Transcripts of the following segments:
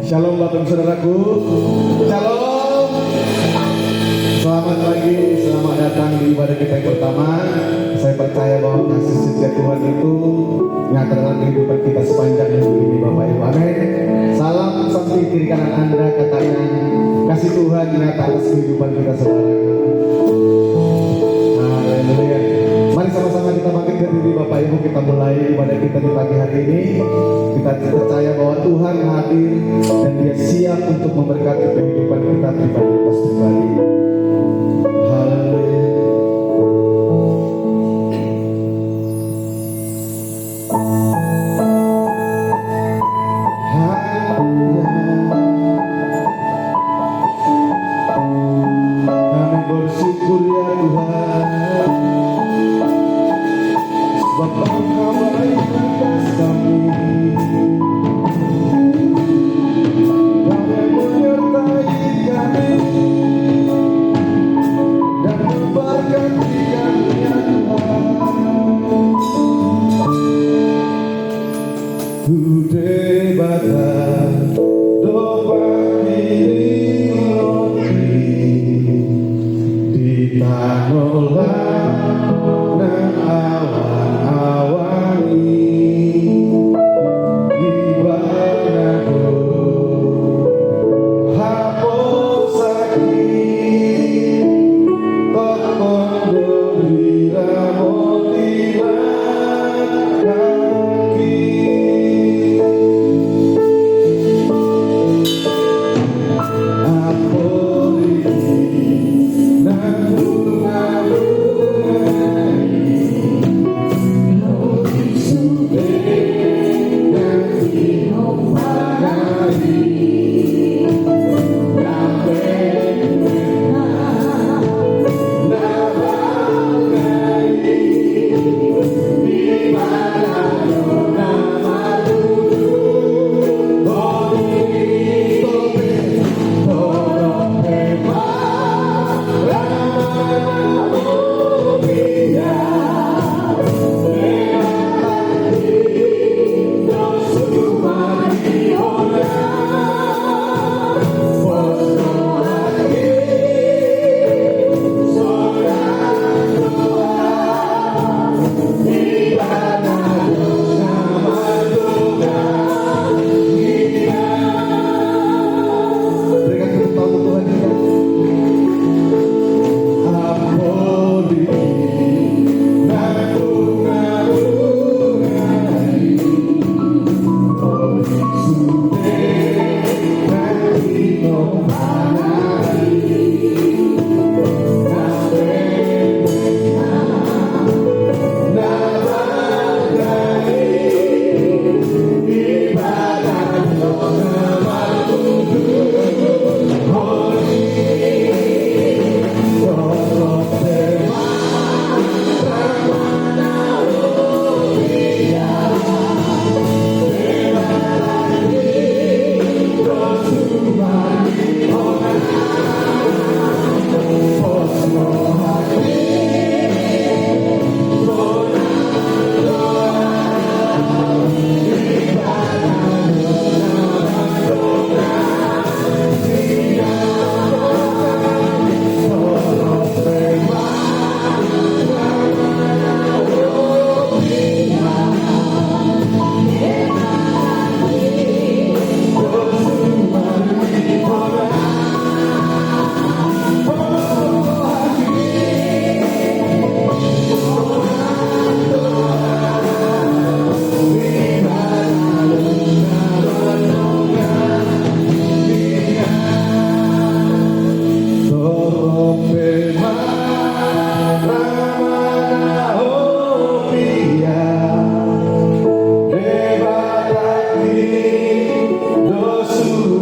Shalom Bapak Saudaraku. Shalom. Selamat pagi, selamat datang di ibadah kita yang pertama. Saya percaya bahwa kasih setia Tuhan itu nyata dalam kehidupan kita sepanjang minggu ini Bapak Ibu. Amin. Salam sampai kiri kanan Anda, katanya kasih Tuhan nyata atas kehidupan kita saudaraku. Haleluya. Mari sama-sama kita bangkit berdiri Bapak Ibu, kita mulai ibadah kita di pagi hari ini. Kita percaya bahwa Tuhan hadir dan Dia siap untuk memberkati kehidupan kita pribadi. Haleluya. Kami bersyukur ya Tuhan, sebab Engkau baik atas kami.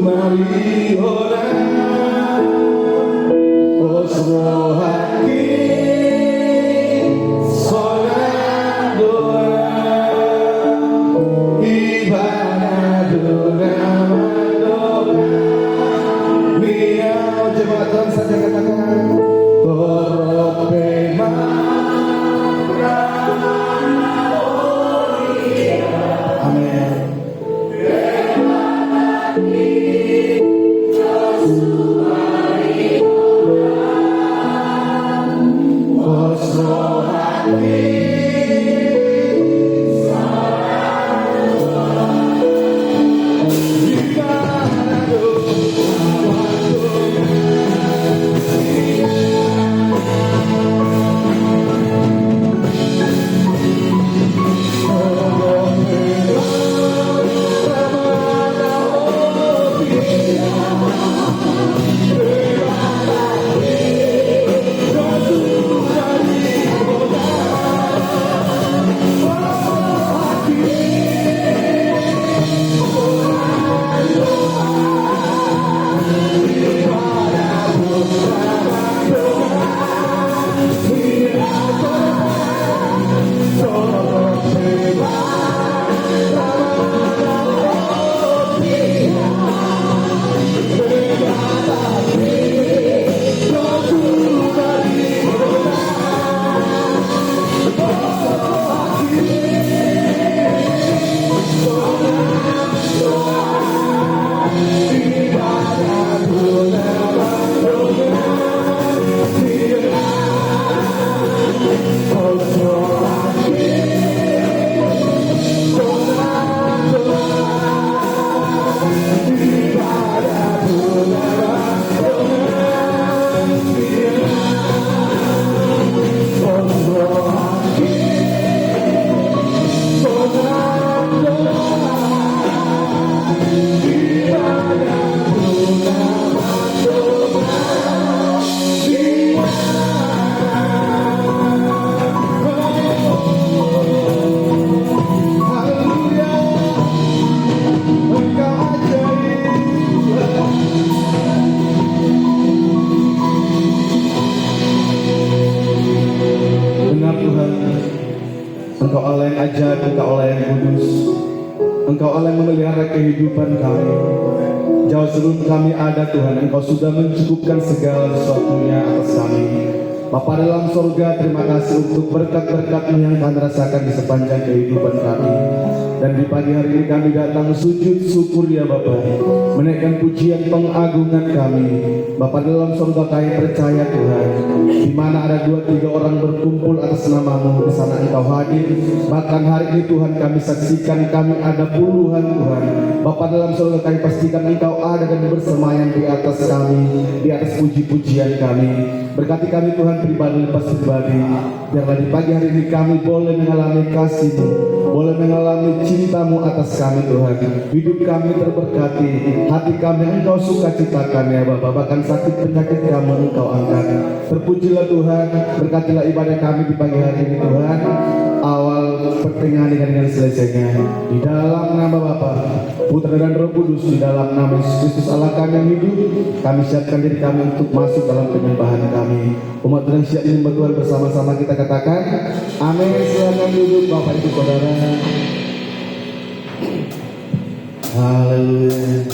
marihoda osrohaki solat doa ibadah doa beliau jemaat saja katakan Torope amin. Engkau Allah yang ajaib, Engkau Allah yang kudus, Engkau Allah yang memelihara kehidupan kami. Jauh sebelum kami ada Tuhan, Engkau sudah mencukupkan segala sesuatunya atas kami. Bapa dalam sorga, terima kasih untuk berkat-berkat-Mu yang kami rasakan di sepanjang kehidupan kami. Dan di pagi hari ini kami datang sujud syukur ya Bapa, menaikkan pujian pengagungan kami. Bapa dalam sorga, kami percaya Tuhan, di mana ada 2-3 orang berkumpul atas nama-Mu, di sana Engkau hadir. Bahkan hari ini Tuhan kami saksikan kami ada puluhan Tuhan. Bapa dalam sorga, kami pastikan Engkau ada dan bersemayam di atas kami, di atas puji-pujian kami. Berkati kami Tuhan pribadi lepas pribadi. Biarlah di pagi hari ini kami boleh mengalami kasih-Mu, boleh mengalami cinta-Mu atas kami Tuhan. Hidup kami terberkati, hati kami Engkau suka ciptakan ya Bapa. Bahkan sakit penyakit kami Engkau angkat. Terpujilah Tuhan, berkatilah ibadah kami di pagi hari ini Tuhan. Awal pertengahan dengan selesainya, di dalam nama Bapa, Putra dan Roh Kudus, di dalam nama Yesus Kristus Allah kami yang hidup, kami siapkan diri kami untuk masuk dalam penyembahan kami. Umat Tuhan siap menyembah Tuhan bersama-sama, kita katakan amin. Silakan duduk Bapak Ibu Saudara. Haleluya.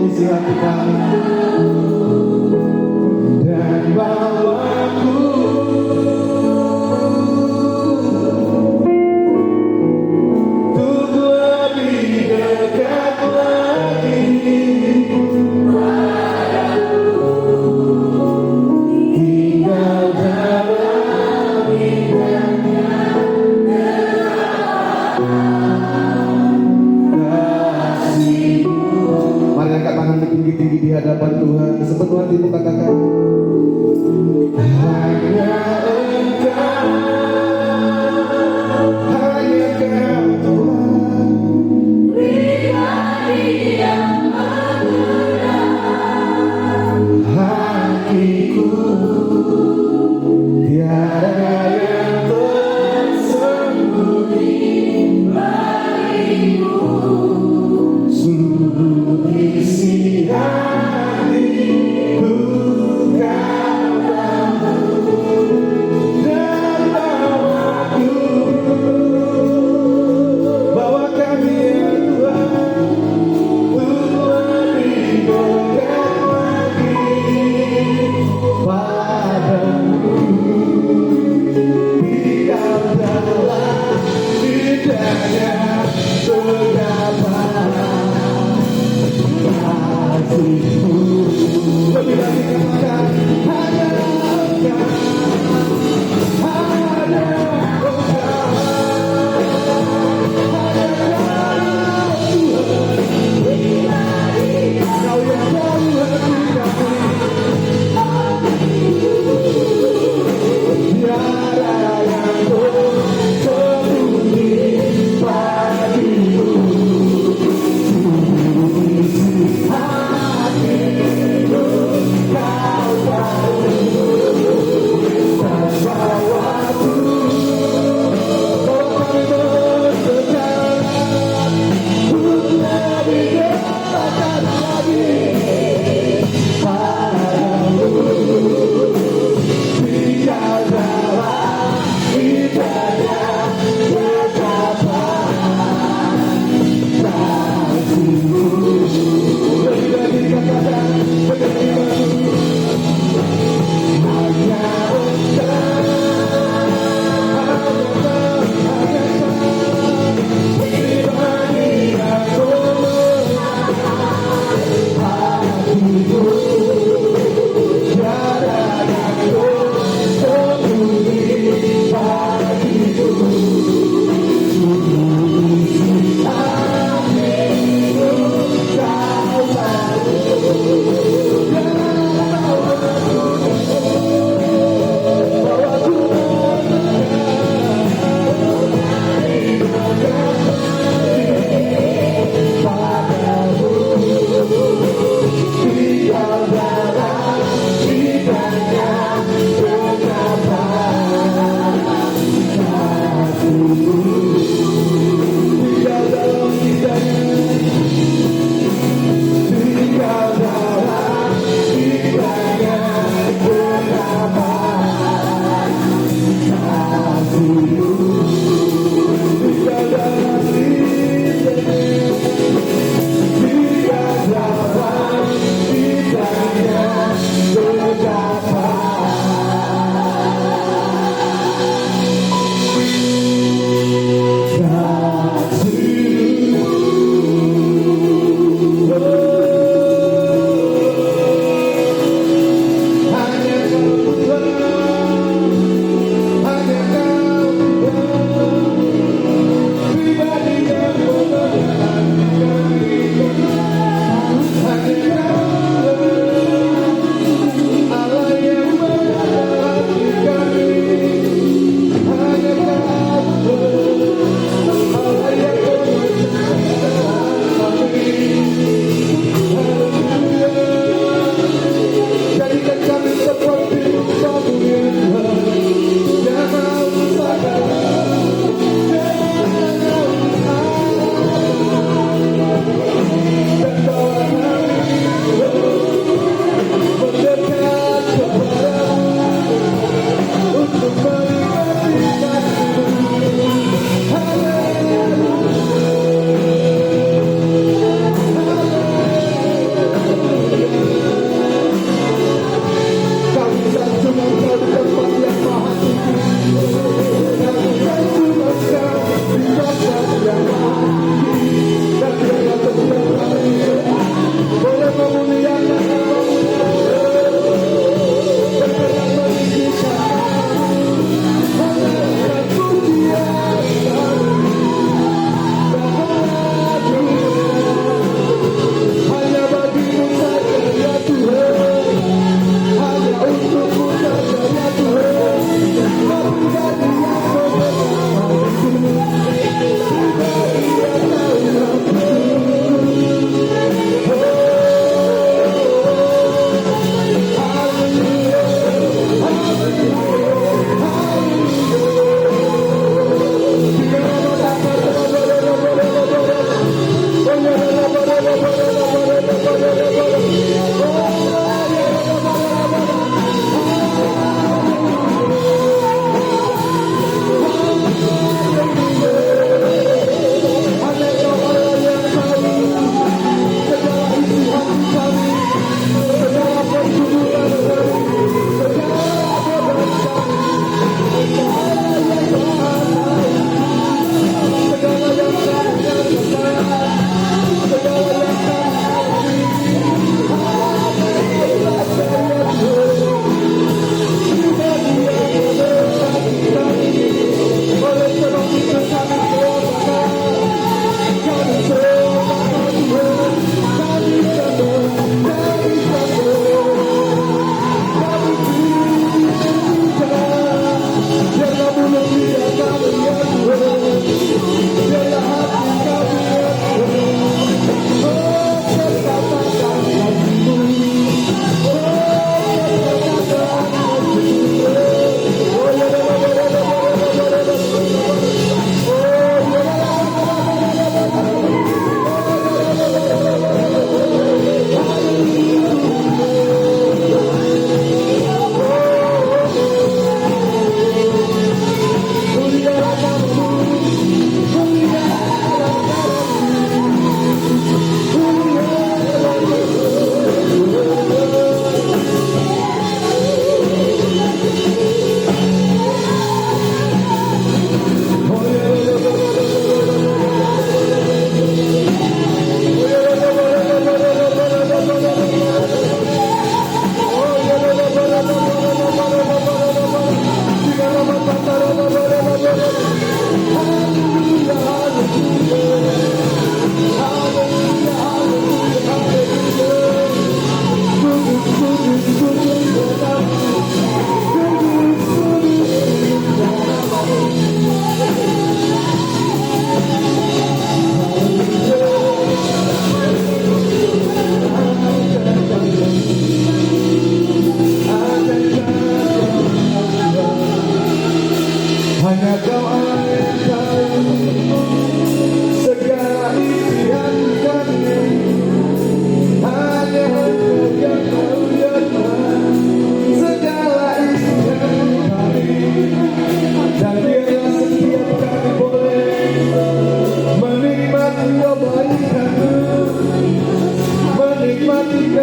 isi hati kami dan bawaku untuk lebih dekat lagi tinggal dalam indahnya kasih. Mari angkat tangan tinggi-tinggi di hadapan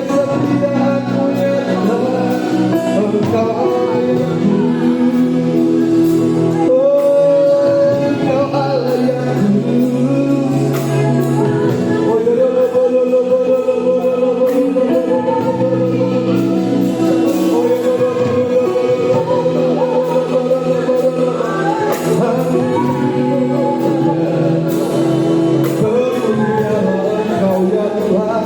kesetiaanmu ya Tuhan, Engkau yang Engkau Allah yang Engkau ya Tuhan,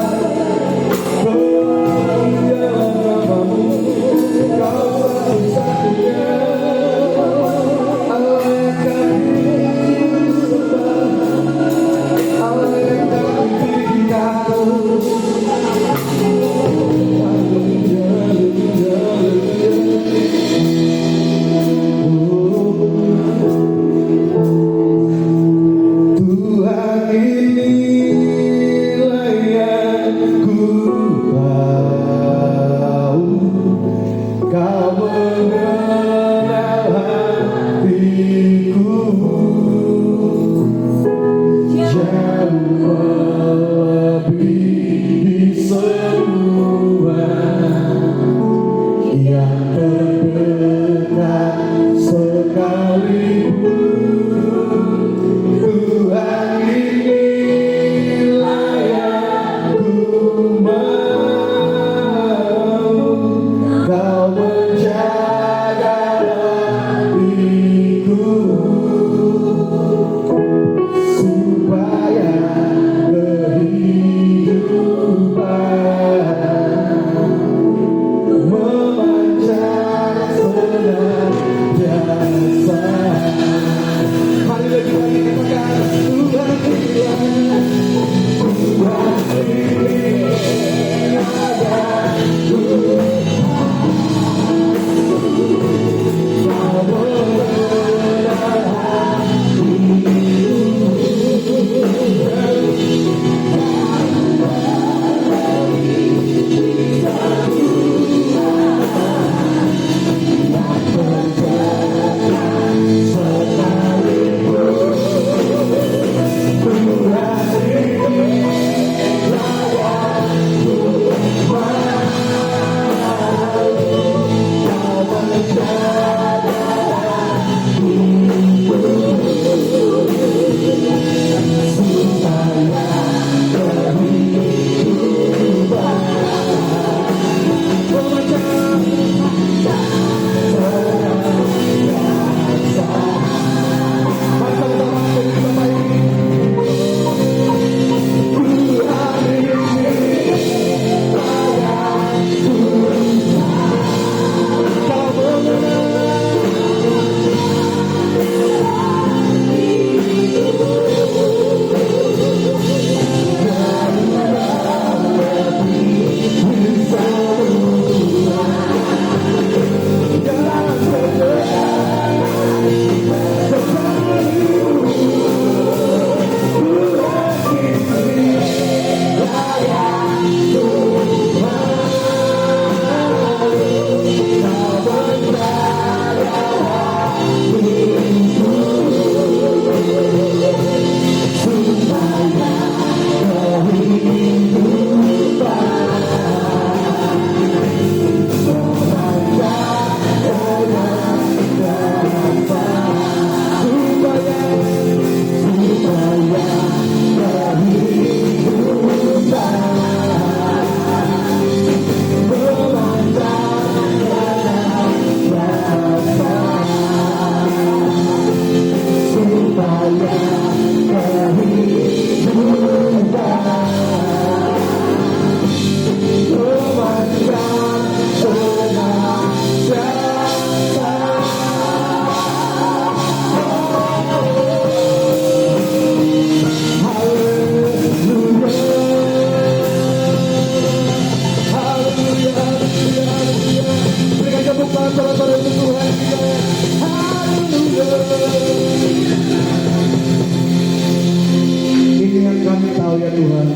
ya Tuhan,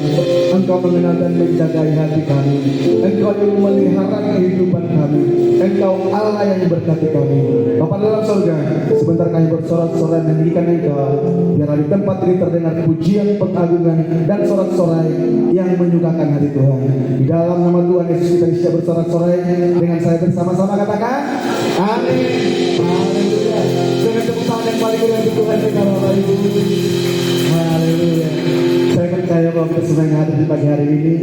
Engkau mengenal dan menjaga hati kami. Engkau yang memelihara kehidupan kami. Engkau Allah yang memberkati kami. Bapa dalam surga, sebentar kami bersorak-sorai meninggikan Engkau. Biarlah di tempat ini terdengar pujian, pengagungan, dan sorak-sorai yang menyukakan hati Tuhan. Di dalam nama Tuhan Yesus kita bisa bersorak-sorai. Dengan saya bersama-sama katakan, amin. Haleluya. Dengan tepuk tangan yang paling meriah untuk Tuhan kita, Bapak Ibu. Haleluya. Saya percaya bahwa kita semua yang hadir di pagi hari ini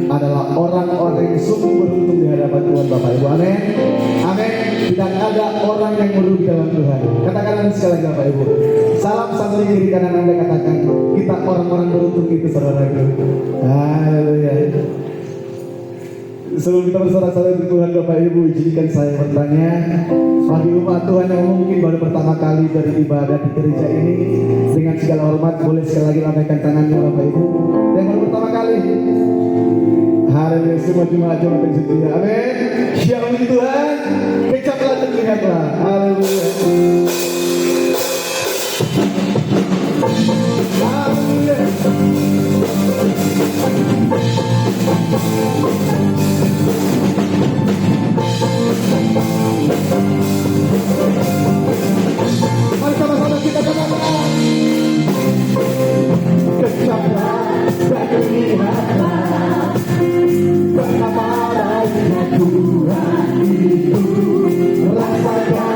adalah orang-orang yang sungguh beruntung di hadapan Tuhan, Bapak Ibu. Amin. Amin. Tidak ada orang yang merugi dalam Tuhan. Katakan sekali lagi, Bapak Ibu. Salam satu di kiri kanan Anda, katakan, kita orang-orang beruntung itu, saudara-saudara. Haleluya. Sebelum kita bersorak-sorai untuk Tuhan, Bapak Ibu, izinkan saya bertanya bagi umat Tuhan yang mungkin baru pertama kali beribadah di gereja ini, dengan segala hormat boleh sekali lagi lambaikan tangannya, Bapak Ibu. Yang baru pertama kali, haleluya, semua jemaat yang setia, amin. Ya puji Tuhan, kecaplah dan lihatlah, haleluya. Mari sama-sama kita katakan, kecaplah dan lihatlah betapa baiknya Tuhan itu, rasakan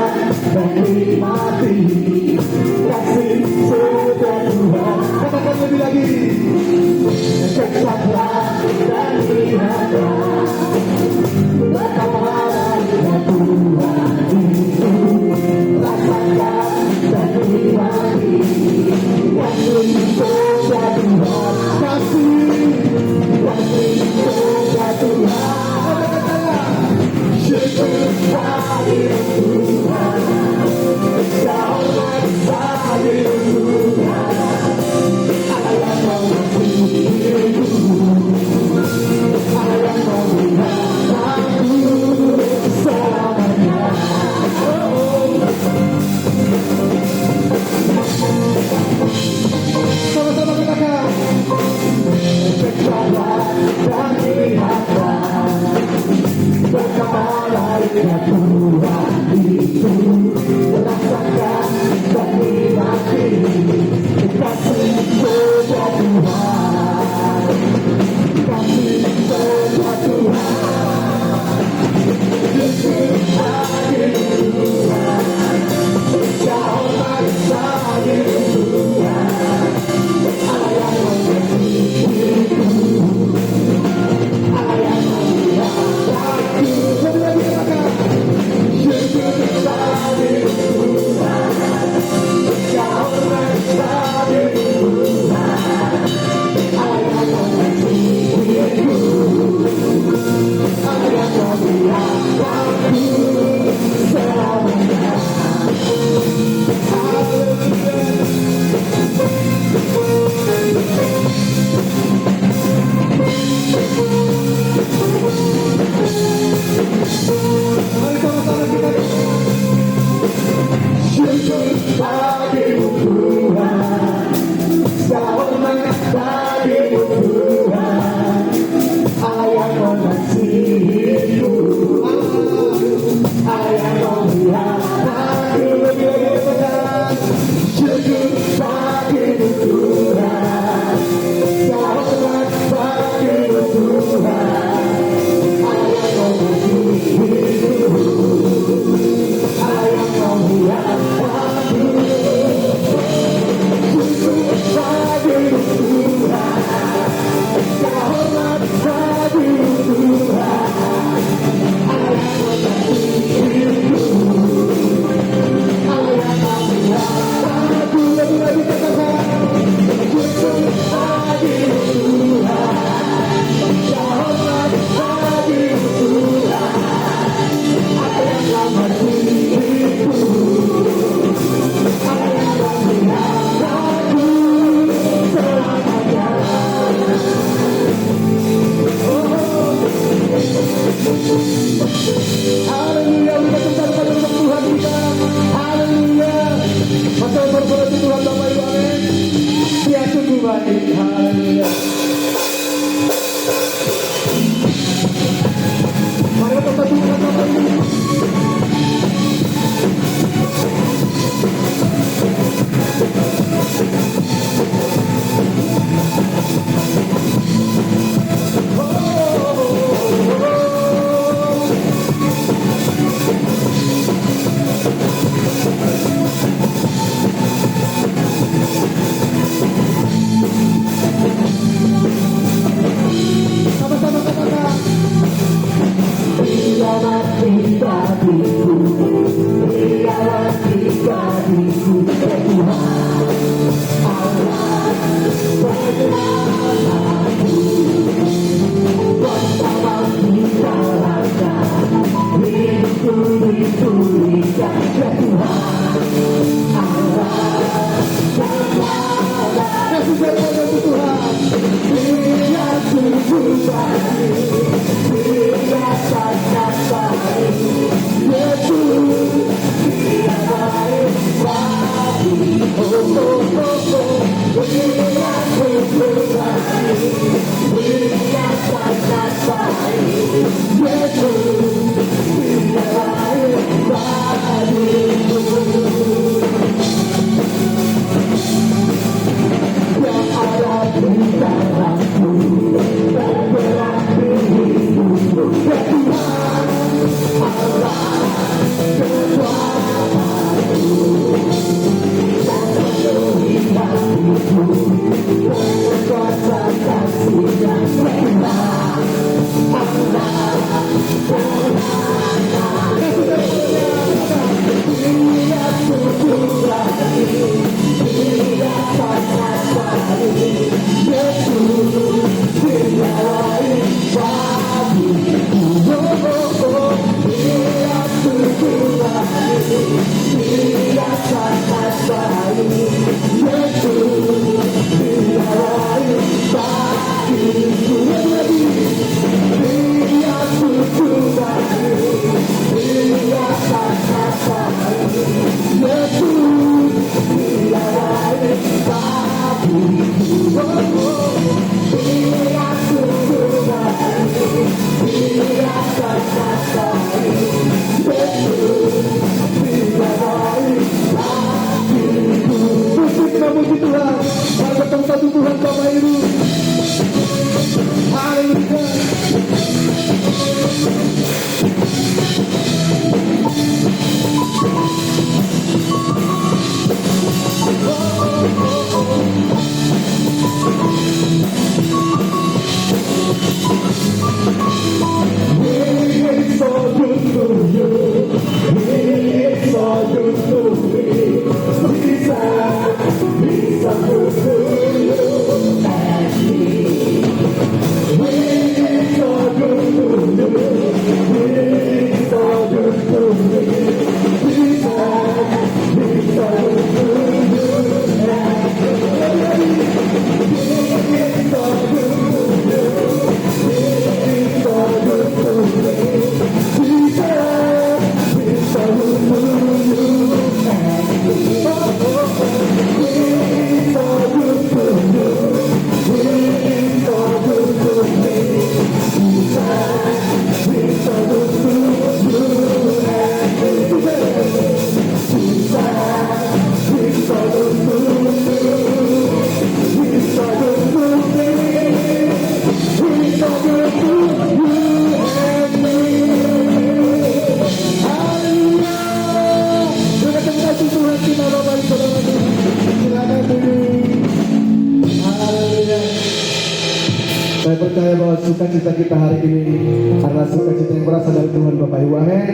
Saya percaya bahwa sukacita kita hari ini adalah sukacita yang berasal dari Tuhan Bapak Ibu. Amin.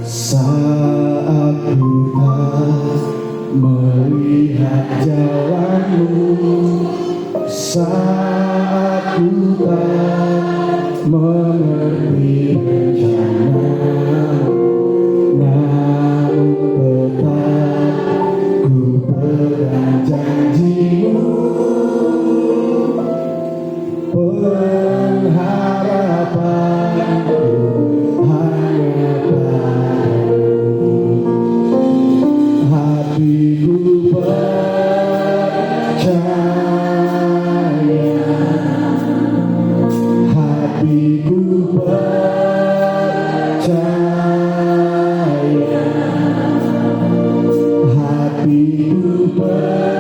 Saat ku tak melihat jalanmu, saat ku tak mengerti rencanamu, namun tetap ku pegang janjimu. Pengharapanku hanya padamu, hatiku percaya, hatiku percaya, hatiku percaya.